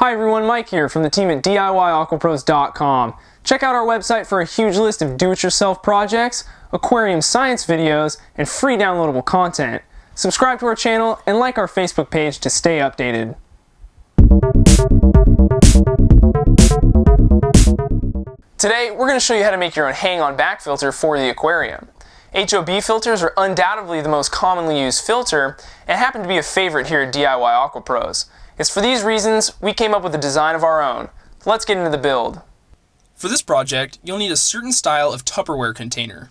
Hi everyone, Mike here from the team at DIYAquapros.com. Check out our website for a huge list of do-it-yourself projects, aquarium science videos, and free downloadable content. Subscribe to our channel and like our Facebook page to stay updated. Today, we're going to show you how to make your own hang-on back filter for the aquarium. HOB filters are undoubtedly the most commonly used filter and happen to be a favorite here at DIY AquaPros. It's for these reasons we came up with a design of our own. Let's get into the build. For this project, you'll need a certain style of Tupperware container.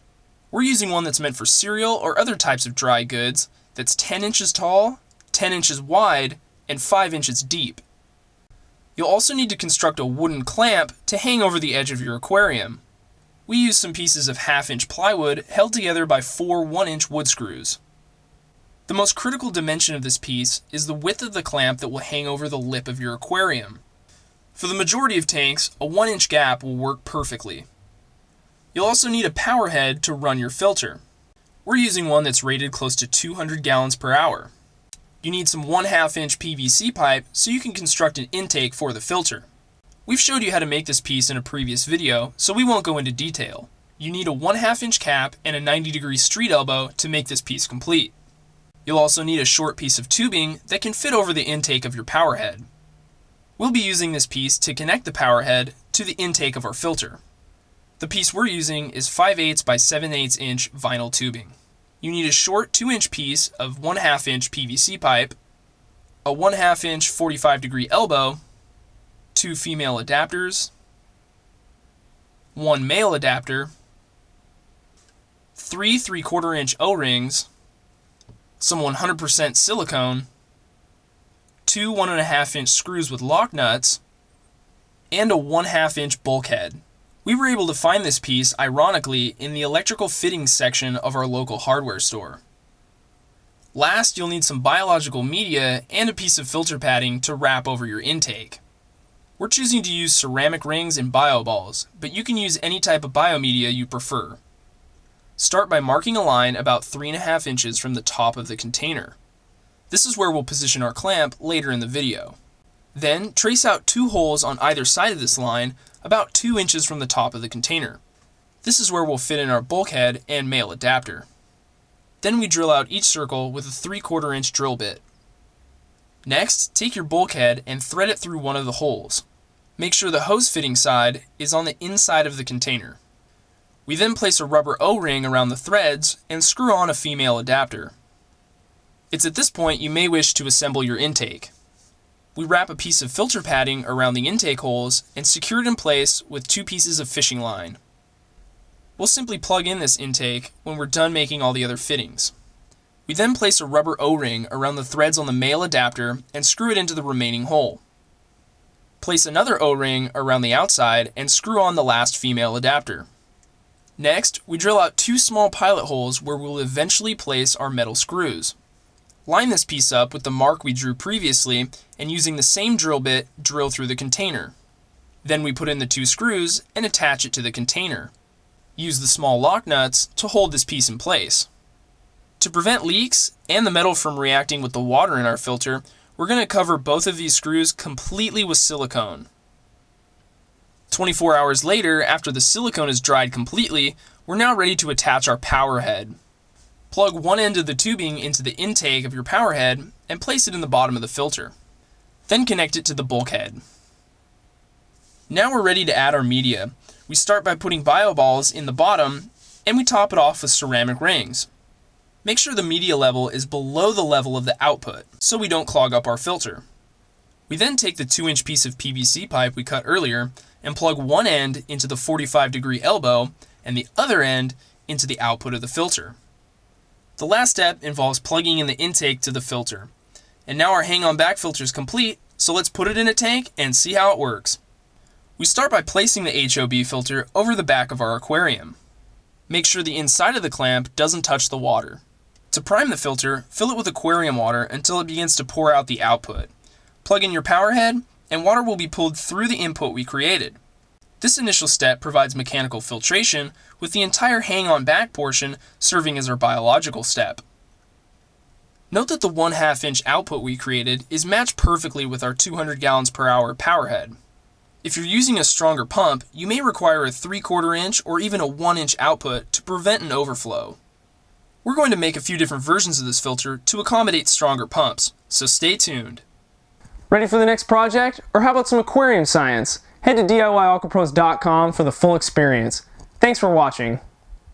We're using one that's meant for cereal or other types of dry goods that's 10 inches tall, 10 inches wide, and 5 inches deep. You'll also need to construct a wooden clamp to hang over the edge of your aquarium. We use some pieces of 1/2-inch plywood held together by 4 1-inch wood screws. The most critical dimension of this piece is the width of the clamp that will hang over the lip of your aquarium. For the majority of tanks, a 1-inch gap will work perfectly. You'll also need a power head to run your filter. We're using one that's rated close to 200 gallons per hour. You need some 1/2-inch PVC pipe so you can construct an intake for the filter. We've showed you how to make this piece in a previous video, so we won't go into detail. You need a 1/2-inch cap and a 90-degree street elbow to make this piece complete. You'll also need a short piece of tubing that can fit over the intake of your power head. We'll be using this piece to connect the power head to the intake of our filter. The piece we're using is 5/8 by 7/8 inch vinyl tubing. You need a short 2-inch piece of 1/2-inch PVC pipe, a 1/2-inch 45-degree elbow, 2 female adapters, 1 male adapter, 3 3/4-inch O-rings, some 100% silicone, 2 1.5-inch screws with lock nuts, and a 1/2-inch bulkhead. We were able to find this piece, ironically, in the electrical fittings section of our local hardware store. Last, you'll need some biological media and a piece of filter padding to wrap over your intake. We're choosing to use ceramic rings and bio balls, but you can use any type of biomedia you prefer. Start by marking a line about 3.5 inches from the top of the container. This is where we'll position our clamp later in the video. Then, trace out 2 holes on either side of this line about 2 inches from the top of the container. This is where we'll fit in our bulkhead and male adapter. Then we drill out each circle with a 3/4-inch drill bit. Next, take your bulkhead and thread it through one of the holes. Make sure the hose fitting side is on the inside of the container. We then place a rubber O-ring around the threads and screw on a female adapter. It's at this point you may wish to assemble your intake. We wrap a piece of filter padding around the intake holes and secure it in place with 2 pieces of fishing line. We'll simply plug in this intake when we're done making all the other fittings. We then place a rubber O-ring around the threads on the male adapter and screw it into the remaining hole. Place another O-ring around the outside and screw on the last female adapter. Next, we drill out 2 small pilot holes where we'll eventually place our metal screws. Line this piece up with the mark we drew previously and using the same drill bit, drill through the container. Then we put in the 2 screws and attach it to the container. Use the small lock nuts to hold this piece in place. To prevent leaks and the metal from reacting with the water in our filter, we're going to cover both of these screws completely with silicone. 24 hours later, after the silicone is dried completely, we're now ready to attach our power head. Plug one end of the tubing into the intake of your power head and place it in the bottom of the filter. Then connect it to the bulkhead. Now we're ready to add our media. We start by putting bio balls in the bottom and we top it off with ceramic rings. Make sure the media level is below the level of the output so we don't clog up our filter. We then take the 2-inch piece of PVC pipe we cut earlier and plug one end into the 45-degree elbow and the other end into the output of the filter. The last step involves plugging in the intake to the filter. And now our hang-on back filter is complete, so let's put it in a tank and see how it works. We start by placing the HOB filter over the back of our aquarium. Make sure the inside of the clamp doesn't touch the water. To prime the filter, fill it with aquarium water until it begins to pour out the output. Plug in your power head, and water will be pulled through the input we created. This initial step provides mechanical filtration, with the entire hang-on back portion serving as our biological step. Note that the 1/2 inch output we created is matched perfectly with our 200 gallons per hour power head. If you're using a stronger pump, you may require a 3/4 inch or even a 1 inch output to prevent an overflow. We're going to make a few different versions of this filter to accommodate stronger pumps, so stay tuned. Ready for the next project? Or how about some aquarium science? Head to DIYAquapros.com for the full experience. Thanks for watching.